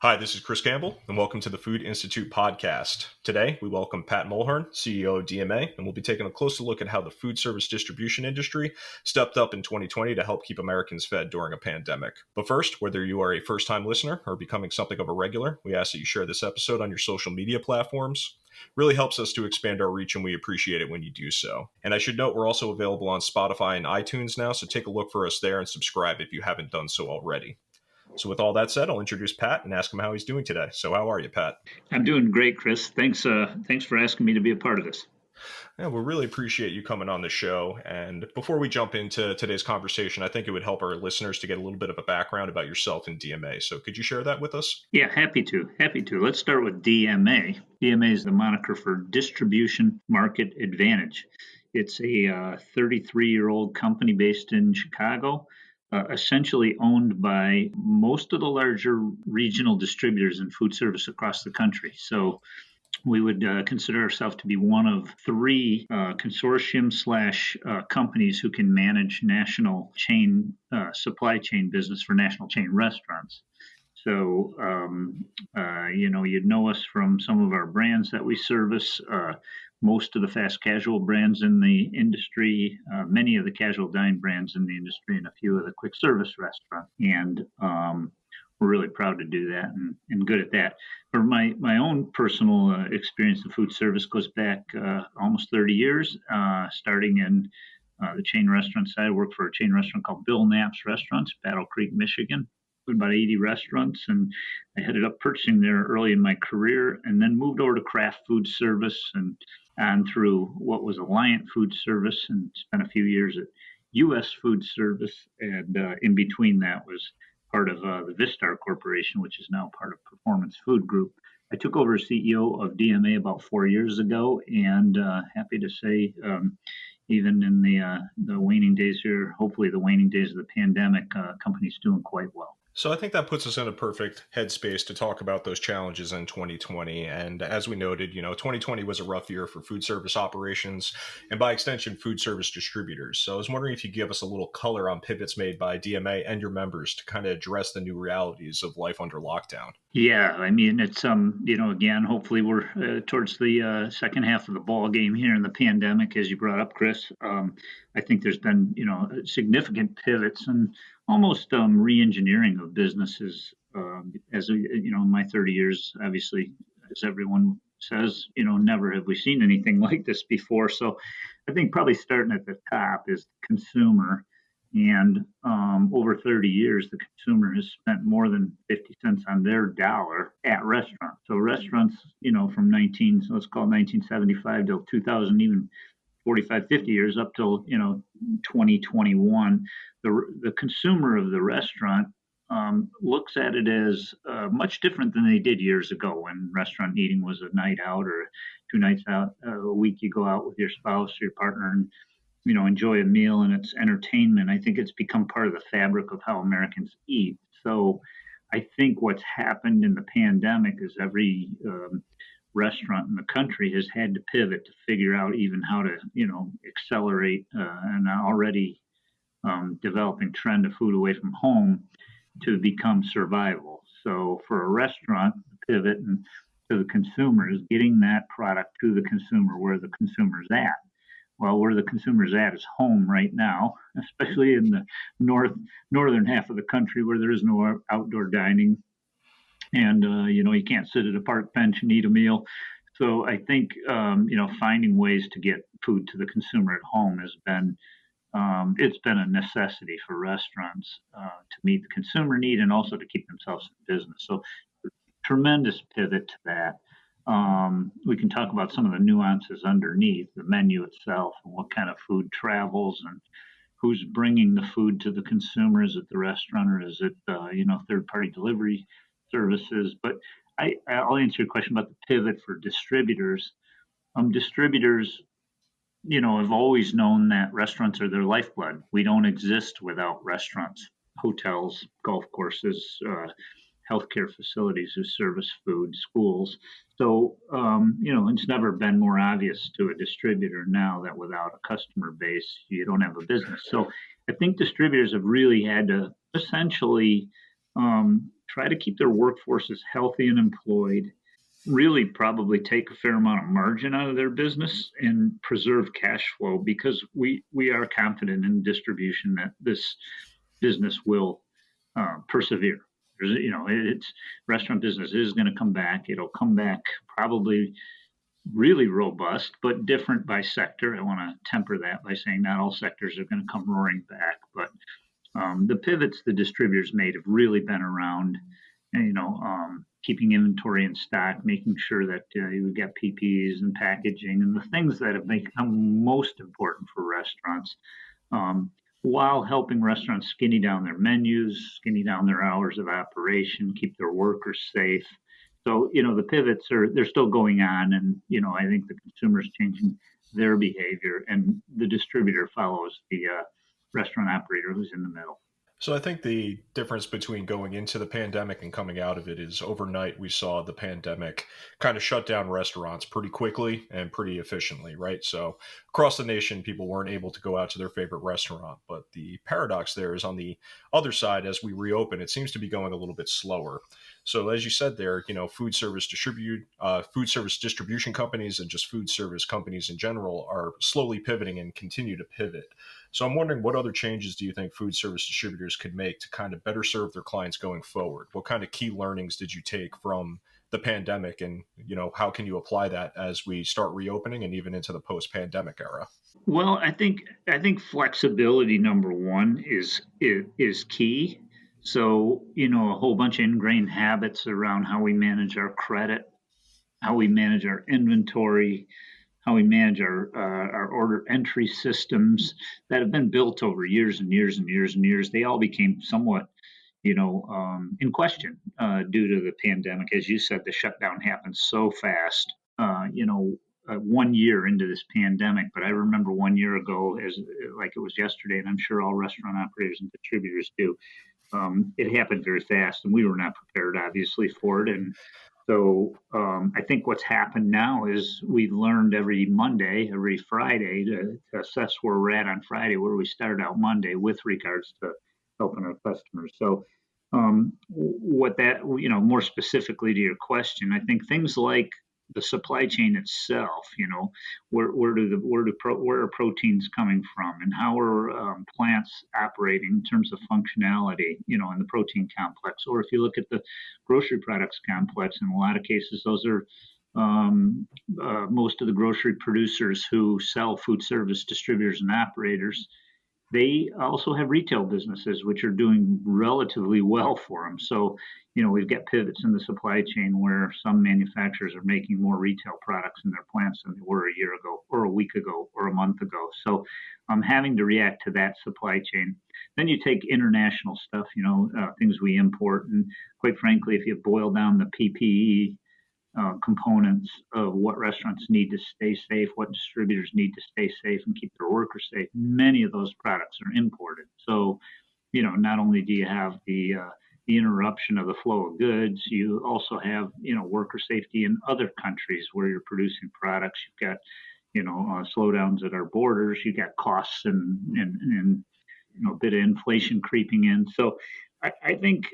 Hi, this is Chris Campbell, and welcome to the Food Institute podcast. Today, we welcome Pat Mulhern, CEO of DMA, and we'll be taking a closer look at how the food service distribution industry stepped up in 2020 to help keep Americans fed during a pandemic. But first, whether you are a first-time listener or becoming something of a regular, we ask that you share this episode on your social media platforms. Really helps us to expand our reach, and we appreciate it when you do so. And I should note we're also available on Spotify and iTunes now, so take a look for us there and subscribe if you haven't done so already. So with all that said, I'll introduce Pat and ask him how he's doing today. So how are you, Pat? I'm doing great, Chris. Thanks for asking me to be a part of this. Yeah, we really appreciate you coming on the show. And before we jump into today's conversation, I think it would help our listeners to get a little bit of a background about yourself and DMA. So could you share that with us? Yeah, happy to. Let's start with DMA. DMA is the moniker for Distribution Market Advantage. It's a 33-year-old company based in Chicago, essentially owned by most of the larger regional distributors in food service across the country. So we would consider ourselves to be one of three consortium slash companies who can manage national chain supply chain business for national chain restaurants. So, you'd know us from some of our brands that we service, most of the fast casual brands in the industry, many of the casual dine brands in the industry, and a few of the quick service restaurants. And we're really proud to do that and good at that. For my own personal experience in food service goes back almost 30 years, starting in the chain restaurant side. I worked for a chain restaurant called Bill Knapp's Restaurants, Battle Creek, Michigan, with about 80 restaurants. And I headed up purchasing there early in my career and then moved over to Kraft Food Service and on through what was Alliant Food Service and spent a few years at US Food Service. And in between that was part of the Vistar Corporation, which is now part of Performance Food Group. I took over as CEO of DMA about 4 years ago, and happy to say, even in the waning days here, hopefully the waning days of the pandemic, company's doing quite well. So I think that puts us in a perfect headspace to talk about those challenges in 2020. And as we noted, 2020 was a rough year for food service operations and by extension, food service distributors. So I was wondering if you give us a little color on pivots made by DMA and your members to kind of address the new realities of life under lockdown. Yeah, I mean, it's, again, hopefully we're towards the second half of the ball game here in the pandemic, as you brought up, Chris. I think there's been, significant pivots and almost re-engineering of businesses. As in my 30 years, obviously, as everyone says, never have we seen anything like this before. So I think probably starting at the top is the consumer. And over 30 years, the consumer has spent more than 50 cents on their dollar at restaurants. So restaurants, from let's call it 1975 till 2000, even 45, 50 years up till, 2021, the consumer of the restaurant looks at it as much different than they did years ago when restaurant eating was a night out or 2 nights out a week. You go out with your spouse or your partner and enjoy a meal and it's entertainment. I think it's become part of the fabric of how Americans eat. So I think what's happened in the pandemic is every restaurant in the country has had to pivot to figure out even how to, accelerate an already developing trend of food away from home to become survival. So for a restaurant, the pivot and to the consumer is getting that product to the consumer where the consumer's at. Well, where the consumer's at is home right now, especially in the northern half of the country where there is no outdoor dining. And, you can't sit at a park bench and eat a meal. So I think, finding ways to get food to the consumer at home has been, it's been a necessity for restaurants to meet the consumer need and also to keep themselves in business. So tremendous pivot to that. We can talk about some of the nuances underneath the menu itself and what kind of food travels and who's bringing the food to the consumer. Is it the restaurant or is it, third-party delivery services? But I'll answer your question about the pivot for distributors. Distributors, have always known that restaurants are their lifeblood. We don't exist without restaurants, hotels, golf courses, healthcare facilities who service food, schools. So, it's never been more obvious to a distributor now that without a customer base, you don't have a business. So I think distributors have really had to essentially try to keep their workforces healthy and employed, really probably take a fair amount of margin out of their business and preserve cash flow, because we are confident in distribution that this business will persevere. It's restaurant business is going to come back. It'll come back probably really robust, but different by sector. I want to temper that by saying not all sectors are going to come roaring back, but the pivots the distributors made have really been around, keeping inventory in stock, making sure that you get PPEs and packaging and the things that have become most important for restaurants, um, while helping restaurants skinny down their menus, skinny down their hours of operation, keep their workers safe. So, the pivots they're still going on, and I think the consumer's changing their behavior, and the distributor follows the restaurant operator who's in the middle. So I think the difference between going into the pandemic and coming out of it is overnight we saw the pandemic kind of shut down restaurants pretty quickly and pretty efficiently, right? So across the nation, people weren't able to go out to their favorite restaurant. But the paradox there is on the other side, as we reopen, it seems to be going a little bit slower. So as you said there, food service distribution companies and just food service companies in general are slowly pivoting and continue to pivot. So I'm wondering, what other changes do you think food service distributors could make to kind of better serve their clients going forward? What kind of key learnings did you take from the pandemic, and how can you apply that as we start reopening and even into the post-pandemic era? Well, I think flexibility, number one, is key. So, a whole bunch of ingrained habits around how we manage our credit, how we manage our inventory, how we manage our order entry systems that have been built over years and years and years and years. They all became somewhat, in question due to the pandemic. As you said, the shutdown happened so fast. 1 year into this pandemic, but I remember 1 year ago as like it was yesterday, and I'm sure all restaurant operators and distributors do. It happened very fast, and we were not prepared, obviously, for it. And so I think what's happened now is we've learned every Monday, every Friday to assess where we're at on Friday, where we started out Monday with regards to helping our customers. So what that, more specifically to your question, I think things like the supply chain itself, where are proteins coming from, and how are plants operating in terms of functionality, in the protein complex. Or if you look at the grocery products complex, in a lot of cases, those are most of the grocery producers who sell food service distributors and operators. They also have retail businesses which are doing relatively well for them. So, we've got pivots in the supply chain where some manufacturers are making more retail products in their plants than they were a year ago, or a week ago, or a month ago. So, I'm having to react to that supply chain. Then you take international stuff, things we import, and quite frankly, if you boil down the PPE components of what restaurants need to stay safe, what distributors need to stay safe and keep their workers safe, many of those products are imported. So, not only do you have the interruption of the flow of goods, you also have, worker safety in other countries where you're producing products. You've got, slowdowns at our borders. You got costs and a bit of inflation creeping in. So I think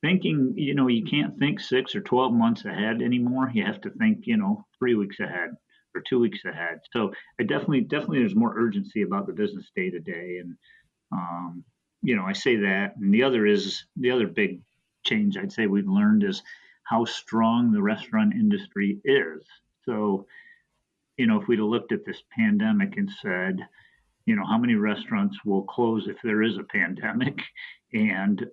thinking, you can't think 6 or 12 months ahead anymore. You have to think, 3 weeks ahead or 2 weeks ahead. So I definitely there's more urgency about the business day to day. And, I say that. And the other big change I'd say we've learned is how strong the restaurant industry is. So, if we'd have looked at this pandemic and said, how many restaurants will close if there is a pandemic? And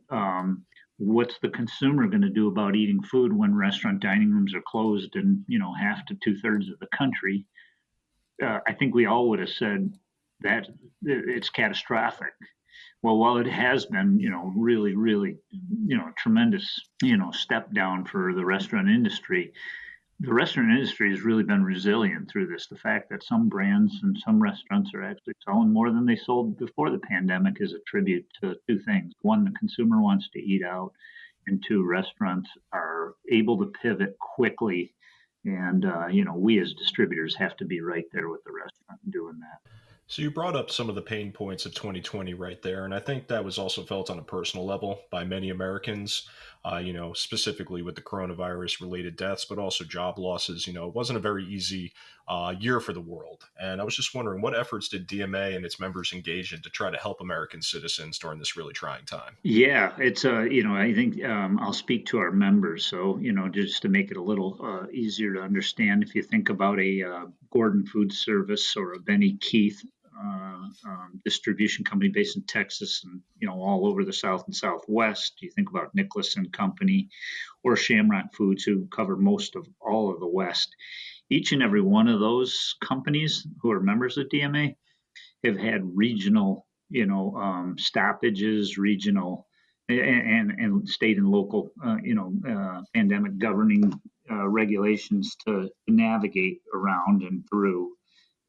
what's the consumer going to do about eating food when restaurant dining rooms are closed in, half to 2/3 of the country? I think we all would have said that it's catastrophic. Well, while it has been, really, really, tremendous, step down for the restaurant industry has really been resilient through this. The fact that some brands and some restaurants are actually selling more than they sold before the pandemic is a tribute to two things. One, the consumer wants to eat out, and two, restaurants are able to pivot quickly. And, we as distributors have to be right there with the restaurant doing that. So you brought up some of the pain points of 2020 right there, and I think that was also felt on a personal level by many Americans. specifically with the coronavirus related deaths, but also job losses. It wasn't a very easy year for the world. And I was just wondering, what efforts did DMA and its members engage in to try to help American citizens during this really trying time? Yeah, it's I think I'll speak to our members. So, just to make it a little easier to understand, if you think about a Gordon Food Service or a Benny Keith distribution company based in Texas and, all over the South and Southwest, you think about Nicholas and Company or Shamrock Foods, who cover most of all of the West. Each and every one of those companies who are members of DMA have had regional, stoppages, regional and state and local, pandemic governing regulations to navigate around and through.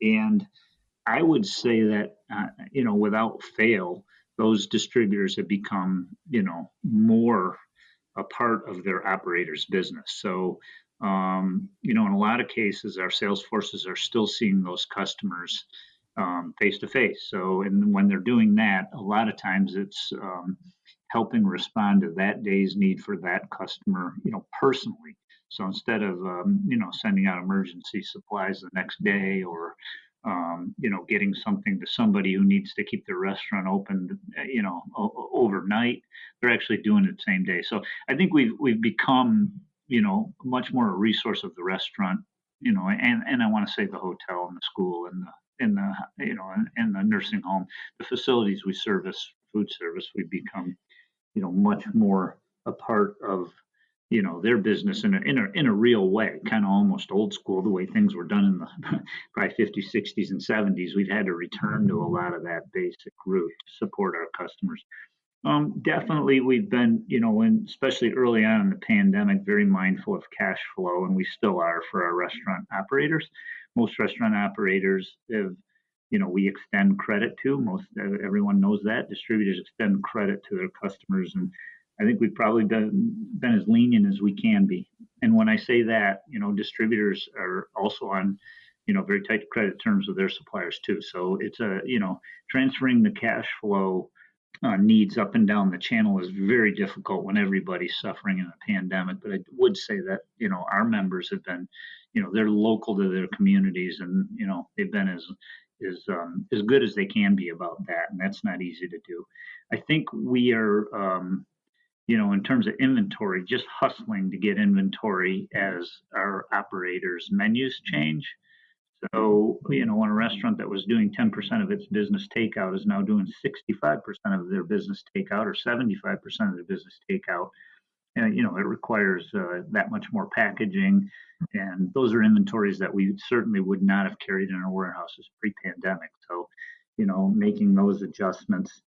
And I would say that, without fail, those distributors have become, more a part of their operators' business. So, in a lot of cases, our sales forces are still seeing those customers face to face. So, and when they're doing that, a lot of times it's helping respond to that day's need for that customer, personally. So instead of sending out emergency supplies the next day or getting something to somebody who needs to keep their restaurant open, overnight, they're actually doing it the same day. So I think we've become, much more a resource of the restaurant, and I want to say the hotel and the school and the nursing home, the facilities we service, food service, we've become, much more a part of, their business in a real way, kind of almost old school, the way things were done in the probably 50s, 60s, and 70s. We've had to return to a lot of that basic route to support our customers. Definitely, we've been, and especially early on in the pandemic, very mindful of cash flow, and we still are for our restaurant operators. Most restaurant operators have, we extend credit to. Everyone knows that distributors extend credit to their customers, and I think we've probably been as lenient as we can be. And when I say that, distributors are also on, very tight credit terms with their suppliers too. So it's transferring the cash flow needs up and down the channel is very difficult when everybody's suffering in a pandemic. But I would say that, our members have been, they're local to their communities, and, they've been as good as they can be about that. And that's not easy to do. I think we are, in terms of inventory, just hustling to get inventory as our operators' menus change. So, when a restaurant that was doing 10% of its business takeout is now doing 65% of their business takeout or 75% of their business takeout, and, it requires that much more packaging. And those are inventories that we certainly would not have carried in our warehouses pre-pandemic. So, making those adjustments.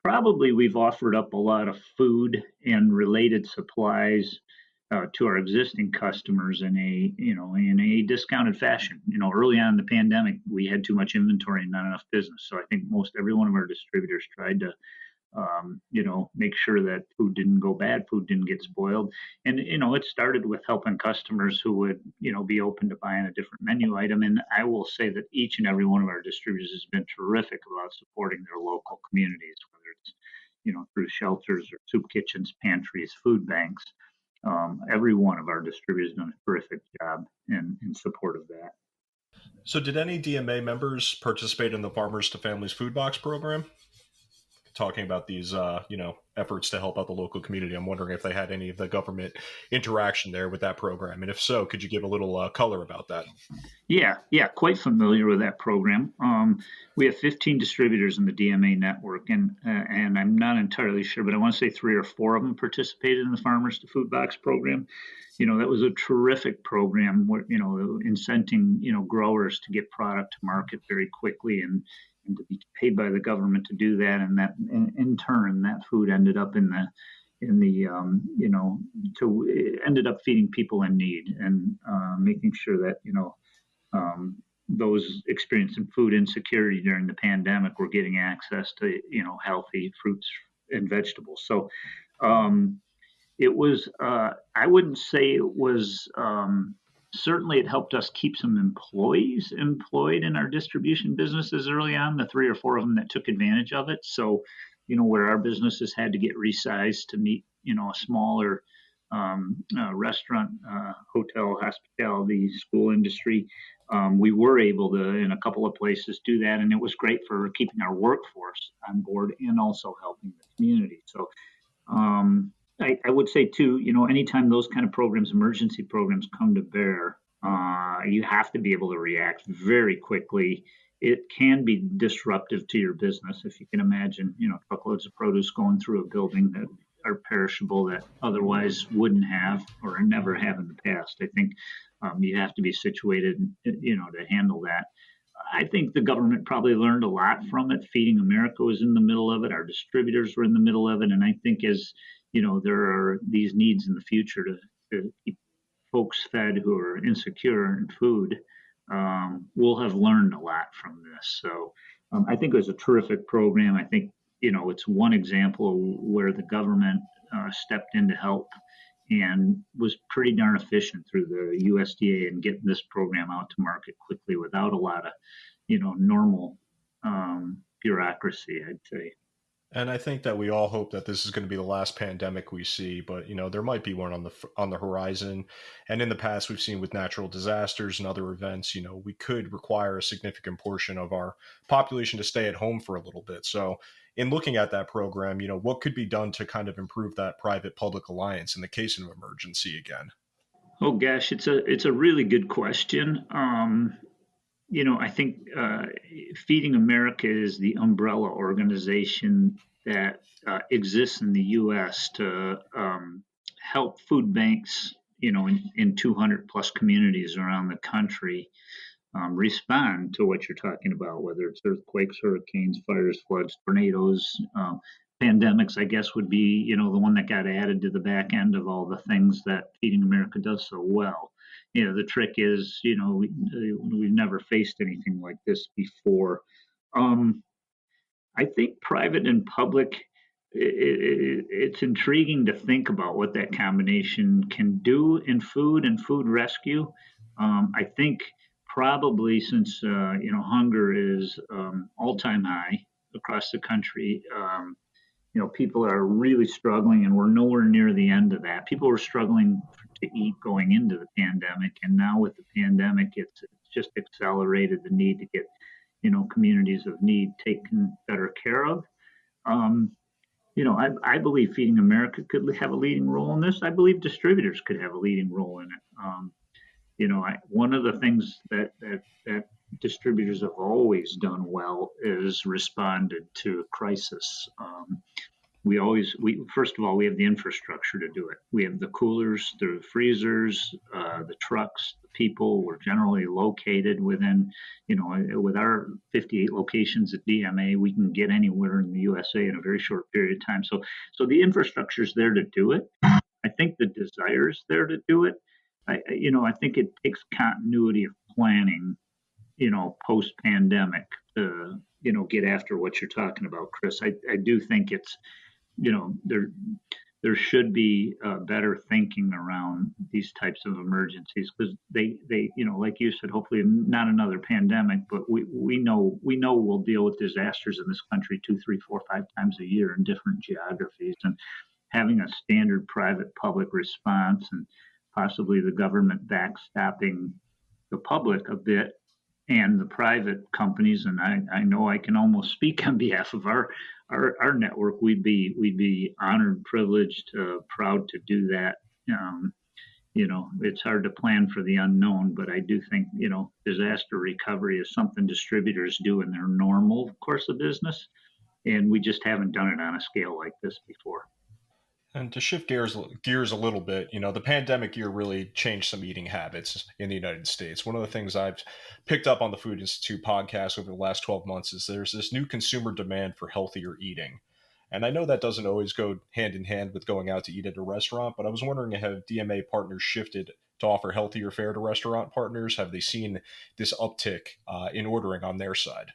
Probably we've offered up a lot of food and related supplies to our existing customers in a discounted fashion. Early on in the pandemic, we had too much inventory and not enough business. So I think most every one of our distributors tried to, make sure that food didn't go bad, food didn't get spoiled. And, it started with helping customers who would, be open to buying a different menu item. And I will say that each and every one of our distributors has been terrific about supporting their local communities, whether it's, through shelters or soup kitchens, pantries, food banks. Every one of our distributors has done a terrific job in support of that. So, did any DMA members participate in the Farmers to Families Food Box program? Talking about these, efforts to help out the local community. I'm wondering if they had any of the government interaction there with that program, and if so, could you give a little color about that? Yeah, quite familiar with that program. We have 15 distributors in the DMA network, and I'm not entirely sure, but I want to say 3 or 4 of them participated in the Farmers to Food Box program. That was a terrific program where, incenting, growers to get product to market very quickly and to be paid by the government to do that, and that in turn that food ended up ended up feeding people in need and making sure that those experiencing food insecurity during the pandemic were getting access to healthy fruits and vegetables. So it was I wouldn't say it was certainly it helped us keep some employees employed in our distribution businesses early on, the 3 or 4 of them that took advantage of it. So, where our businesses had to get resized to meet, a smaller restaurant, hotel, hospitality, school industry. We were able to, in a couple of places, do that, and it was great for keeping our workforce on board and also helping the community. So I would say too, anytime those kind of programs, emergency programs come to bear, you have to be able to react very quickly. It can be disruptive to your business if you can imagine, truckloads of produce going through a building that are perishable that otherwise wouldn't have or never have in the past. I think you have to be situated, to handle that. I think the government probably learned a lot from it. Feeding America was in the middle of it. Our distributors were in the middle of it. And I think as, there are these needs in the future to keep folks fed who are insecure in food, we'll have learned a lot from this. So I think it was a terrific program. I think, it's one example where the government stepped in to help and was pretty darn efficient through the USDA in getting this program out to market quickly without a lot of, normal bureaucracy, I'd say. And I think that we all hope that this is going to be the last pandemic we see, but there might be one on the horizon. And in the past, we've seen with natural disasters and other events, we could require a significant portion of our population to stay at home for a little bit. So, in looking at that program, what could be done to kind of improve that private-public alliance in the case of emergency again? Oh gosh, it's a really good question. I think Feeding America is the umbrella organization that exists in the U.S. to help food banks, in 200 plus communities around the country respond to what you're talking about, whether it's earthquakes, hurricanes, fires, floods, tornadoes. Pandemics, I guess, would be, the one that got added to the back end of all the things that Feeding America does so well. The trick is, we've never faced anything like this before. I think private and public, it's intriguing to think about what that combination can do in food and food rescue. I think probably since, hunger is all-time high across the country, people are really struggling, and we're nowhere near the end of that. People were struggling to eat going into the pandemic, and now with the pandemic, it's just accelerated the need to get, communities of need taken better care of. I believe Feeding America could have a leading role in this. I believe distributors could have a leading role in it. One of the things that distributors have always done well is responded to crisis. We first of all, we have the infrastructure to do it. We have the coolers, the freezers, the trucks, the people. We're generally located within, with our 58 locations at DMA, we can get anywhere in the USA in a very short period of time. So the infrastructure is there to do it. I think the desire is there to do it. I think it takes continuity of planning, post pandemic to, get after what you're talking about, Chris. I do think it's, there should be better thinking around these types of emergencies because they, like you said, hopefully not another pandemic, but we know we'll deal with disasters in this country 2, 3, 4, 5 times a year in different geographies, and having a standard private public response and possibly the government backstopping the public a bit and the private companies, and I know I can almost speak on behalf of our network. We'd be honored, privileged, proud to do that. It's hard to plan for the unknown, but I do think disaster recovery is something distributors do in their normal course of business, and we just haven't done it on a scale like this before. And to shift gears a little bit, the pandemic year really changed some eating habits in the United States. One of the things I've picked up on the Food Institute podcast over the last 12 months is there's this new consumer demand for healthier eating. And I know that doesn't always go hand in hand with going out to eat at a restaurant, but I was wondering, have DMA partners shifted to offer healthier fare to restaurant partners? Have they seen this uptick in ordering on their side?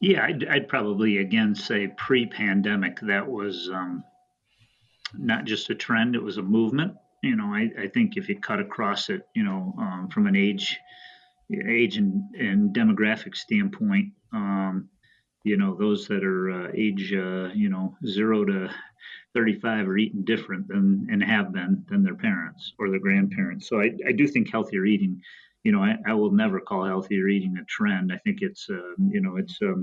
Yeah, I'd probably again say pre-pandemic that was not just a trend; it was a movement. I think if you cut across it, from an age and demographic standpoint, those that are age, 0 to 35 are eating different and have been than their parents or their grandparents. So I do think healthier eating, I will never call healthier eating a trend. I think it's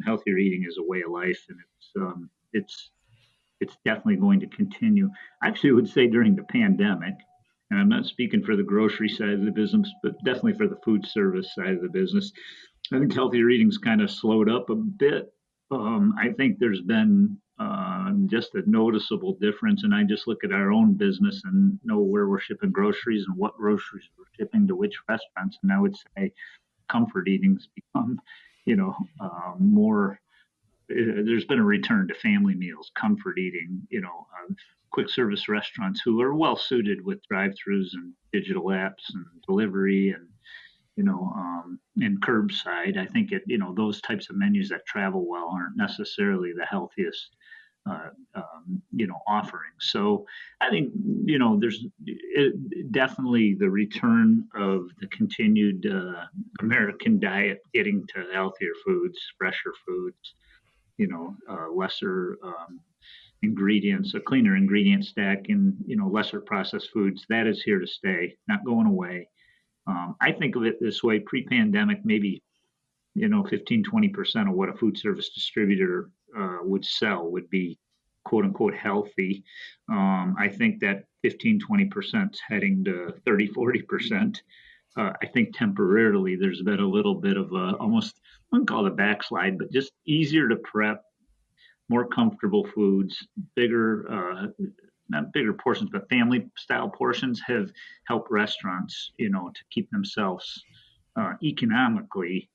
healthier eating is a way of life, and it's definitely going to continue. I actually would say during the pandemic, and I'm not speaking for the grocery side of the business, but definitely for the food service side of the business, I think healthier eating's kind of slowed up a bit. I think there's been just a noticeable difference, and I just look at our own business and know where we're shipping groceries and what groceries we're shipping to which restaurants, and I would say comfort eating's become, more. There's been a return to family meals, comfort eating, quick service restaurants who are well suited with drive-throughs and digital apps and delivery and curbside. I think those types of menus that travel well aren't necessarily the healthiest, offerings. So I think there's definitely the return of the continued American diet getting to healthier foods, fresher foods, lesser ingredients, a cleaner ingredient stack, and lesser processed foods. That is here to stay, not going away. I think of it this way: pre-pandemic, maybe 15-20% of what a food service distributor would sell would be quote unquote healthy. I think that 15-20% is heading to 30-40%. I think temporarily there's been a little bit of a almost, I wouldn't call it a backslide, but just easier to prep, more comfortable foods, bigger, not bigger portions, but family style portions have helped restaurants, to keep themselves economically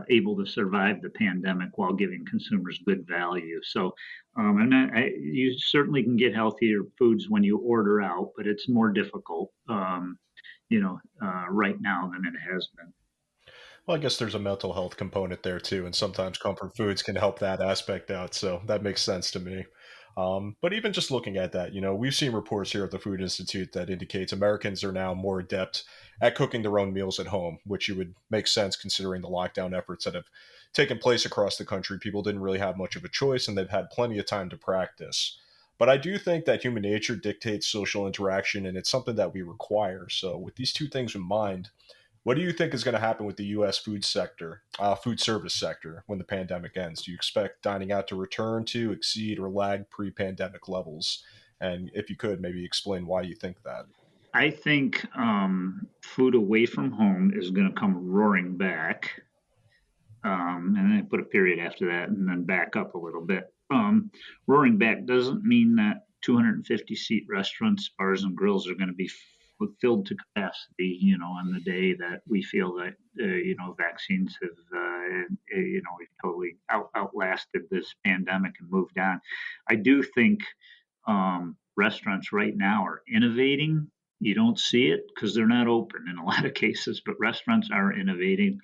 able to survive the pandemic while giving consumers good value. So, you certainly can get healthier foods when you order out, but it's more difficult, right now than it has been. Well, I guess there's a mental health component there too, and sometimes comfort foods can help that aspect out. So that makes sense to me. But even just looking at that, we've seen reports here at the Food Institute that indicates Americans are now more adept at cooking their own meals at home, which you would make sense considering the lockdown efforts that have taken place across the country. People didn't really have much of a choice, and they've had plenty of time to practice. But I do think that human nature dictates social interaction, and it's something that we require. So, with these two things in mind, what do you think is going to happen with the U.S. food service sector when the pandemic ends? Do you expect dining out to return to, exceed, or lag pre-pandemic levels? And if you could, maybe explain why you think that. I think food away from home is going to come roaring back, and then I put a period after that, and then back up a little bit. Roaring back doesn't mean that 250-seat restaurants, bars, and grills are going to be filled to capacity, on the day that we feel that, vaccines have, we've totally outlasted this pandemic and moved on. I do think restaurants right now are innovating. You don't see it because they're not open in a lot of cases, but restaurants are innovating.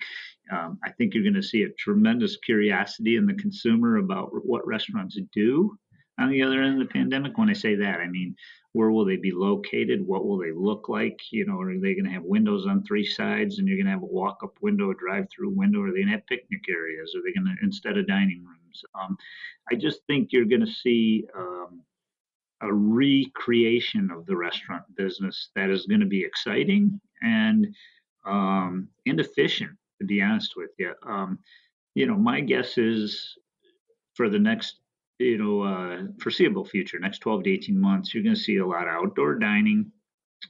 I think you're going to see a tremendous curiosity in the consumer about what restaurants do on the other end of the pandemic. When I say that, I mean, where will they be located? What will they look like? Are they going to have windows on three sides and you're going to have a walk up window, a drive through window? Are they going to have picnic areas? Are they going to, instead of dining rooms? I just think you're going to see a recreation of the restaurant business that is going to be exciting and efficient, to be honest with you. My guess is for the next foreseeable future, next 12 to 18 months, you're going to see a lot of outdoor dining,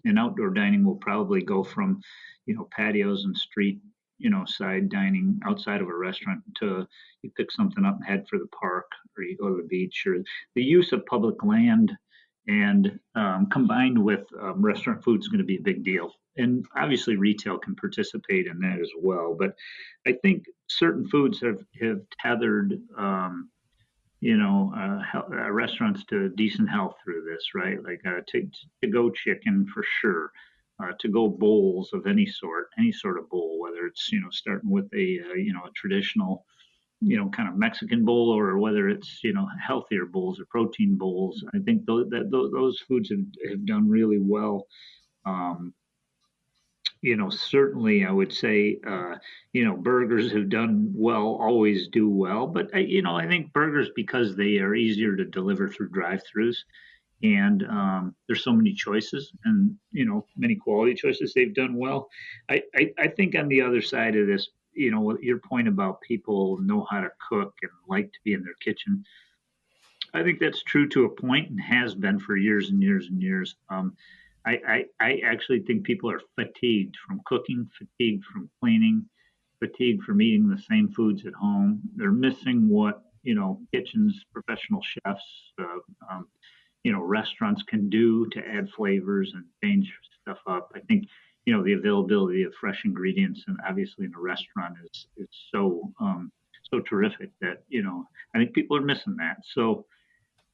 and outdoor dining will probably go from, patios and street, side dining outside of a restaurant to you pick something up and head for the park, or you go to the beach, or the use of public land and combined with restaurant food is going to be a big deal. And obviously, retail can participate in that as well. But I think certain foods have tethered restaurants to decent health through this, right? Like to go chicken for sure, to go bowls of any sort of bowl, whether it's starting with a traditional kind of Mexican bowl, or whether it's healthier bowls or protein bowls. I think those foods have done really well. Um, Certainly I would say, burgers have done well, always do well. But I think burgers, because they are easier to deliver through drive-throughs, and there's so many choices, and many quality choices. They've done well. I think on the other side of this, your point about people know how to cook and like to be in their kitchen, I think that's true to a point and has been for years and years and years. I actually think people are fatigued from cooking, fatigued from cleaning, fatigued from eating the same foods at home. They're missing what kitchens, professional chefs, restaurants can do to add flavors and change stuff up. I think the availability of fresh ingredients, and obviously in a restaurant, is so terrific that I think people are missing that. So,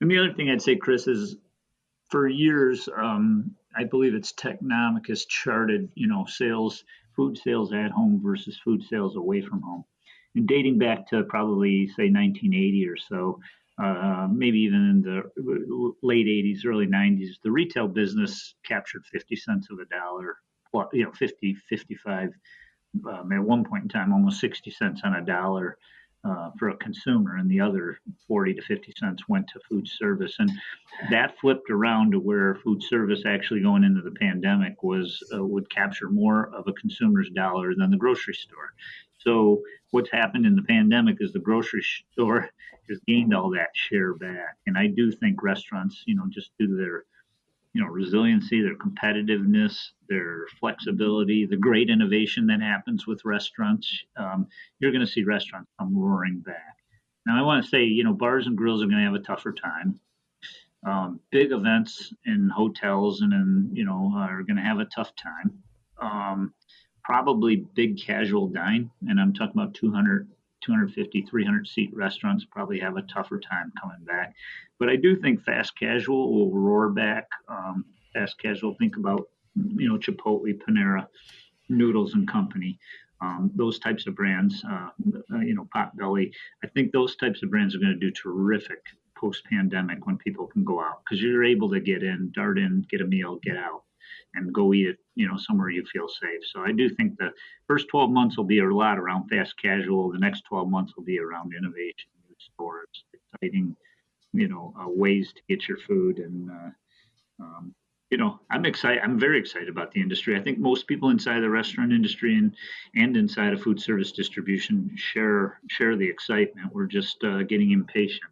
and the other thing I'd say, Chris, is for years, I believe it's Technomic has charted, food sales at home versus food sales away from home. And dating back to probably, say, 1980 or so, maybe even in the late 80s, early 90s, the retail business captured 50 cents of a dollar, 50, 55, at one point in time, almost 60 cents on a dollar for a consumer, and the other 40 to 50 cents went to food service. And that flipped around to where food service, actually going into the pandemic, was would capture more of a consumer's dollar than the grocery store. So what's happened in the pandemic is the grocery store has gained all that share back. And I do think restaurants, just due to their resiliency, their competitiveness, their flexibility, the great innovation that happens with restaurants, you're going to see restaurants come roaring back. Now, I want to say, bars and grills are going to have a tougher time. Big events in hotels and are going to have a tough time. Probably big casual dine, and I'm talking about 200, 250, 300 seat restaurants probably have a tougher time coming back. But I do think fast casual will roar back. Fast casual, think about, Chipotle, Panera, Noodles and Company, those types of brands, Potbelly. I think those types of brands are going to do terrific post-pandemic when people can go out, because you're able to get in, dart in, get a meal, get out, and go eat it, somewhere you feel safe. So I do think the first 12 months will be a lot around fast casual. The next 12 months will be around innovation, new stores, exciting, ways to get your food. And, I'm excited. I'm very excited about the industry. I think most people inside the restaurant industry and inside of food service distribution share the excitement. We're just getting impatient.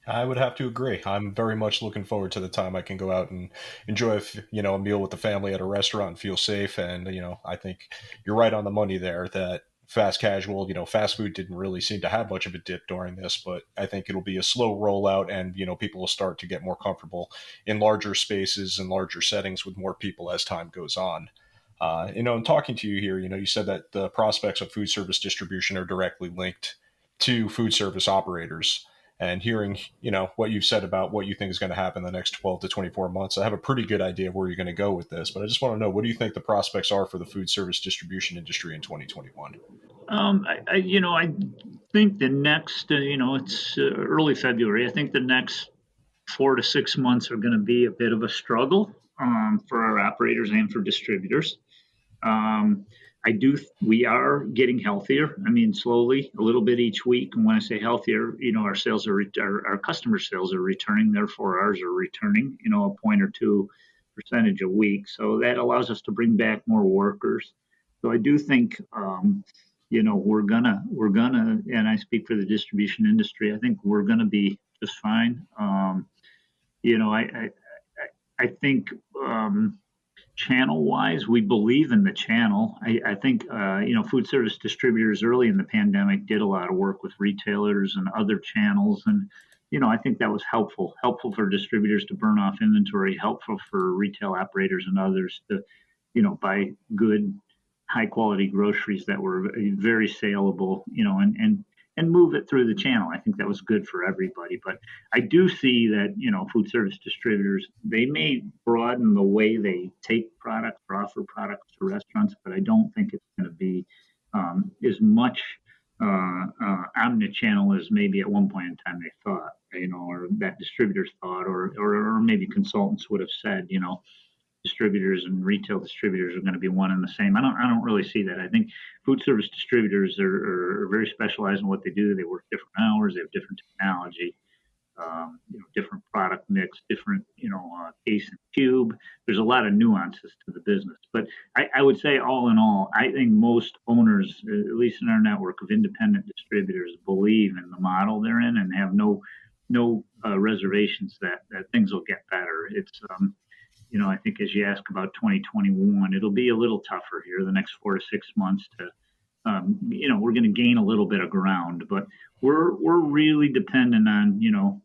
I would have to agree. I'm very much looking forward to the time I can go out and enjoy, a meal with the family at a restaurant and feel safe. And, I think you're right on the money there that fast casual, fast food didn't really seem to have much of a dip during this, but I think it'll be a slow rollout and, people will start to get more comfortable in larger spaces and larger settings with more people as time goes on. In talking to you here, you said that the prospects of food service distribution are directly linked to food service operators. And hearing, what you've said about what you think is going to happen in the next 12 to 24 months, I have a pretty good idea of where you're going to go with this. But I just want to know, what do you think the prospects are for the food service distribution industry in 2021? I think the next, it's early February. I think the next 4 to 6 months are going to be a bit of a struggle for our operators and for distributors. We are getting healthier. I mean, slowly, a little bit each week. And when I say healthier, our sales our customer sales are returning. Therefore, ours are returning, a point or two percentage a week. So that allows us to bring back more workers. So I do think, we're gonna, and I speak for the distribution industry. I think we're gonna be just fine. I think. Channel wise, we believe in the channel. I think, food service distributors early in the pandemic did a lot of work with retailers and other channels. And, I think that was helpful for distributors to burn off inventory, helpful for retail operators and others to, buy good, high quality groceries that were very saleable, and move it through the channel. I think that was good for everybody. But I do see that, food service distributors, they may broaden the way they take products or offer products to restaurants, but I don't think it's going to be as much omnichannel as maybe at one point in time they thought, or that distributors thought, or maybe consultants would have said, distributors and retail distributors are going to be one and the same. I don't really see that. I think food service distributors are very specialized in what they do. They work different hours. They have different technology. different product mix, different, case and cube. There's a lot of nuances to the business. But I would say, all in all, I think most owners, at least in our network of independent distributors, believe in the model they're in and have no reservations that things will get better. It's I think as you ask about 2021, it'll be a little tougher here the next 4 to 6 months to we're going to gain a little bit of ground, but we're really dependent on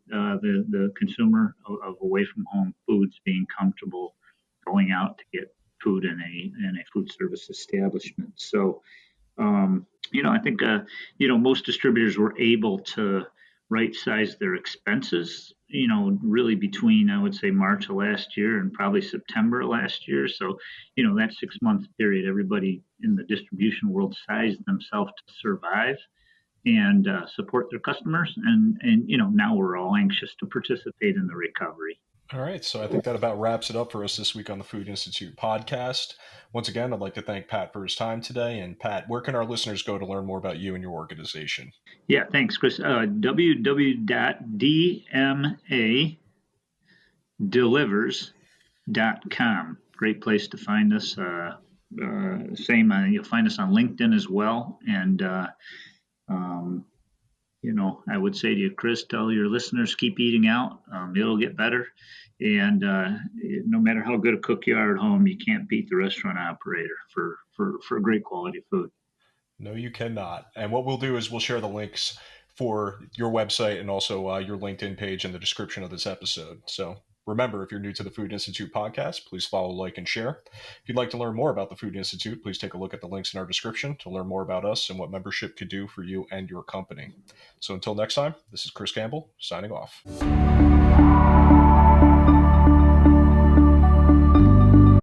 the consumer of away from home foods being comfortable going out to get food in a food service establishment. So I think most distributors were able to right size their expenses. Really between, I would say, March of last year and probably September of last year. So that 6 month period, everybody in the distribution world sized themselves to survive and support their customers. And now we're all anxious to participate in the recovery. All right, so I think that about wraps it up for us this week on the Food Institute podcast. Once again, I'd like to thank Pat for his time today. And Pat, where can our listeners go to learn more about you and your organization? Yeah, thanks, Chris. www.dmadelivers.com. Great place to find us. You'll find us on LinkedIn as well. And I would say to you, Chris, tell your listeners, keep eating out. It'll get better. And no matter how good a cook you are at home, you can't beat the restaurant operator for great quality food. No, you cannot. And what we'll do is we'll share the links for your website and also your LinkedIn page in the description of this episode. So remember, if you're new to the Food Institute podcast, please follow, like, and share. If you'd like to learn more about the Food Institute, please take a look at the links in our description to learn more about us and what membership could do for you and your company. So until next time, this is Chris Campbell signing off.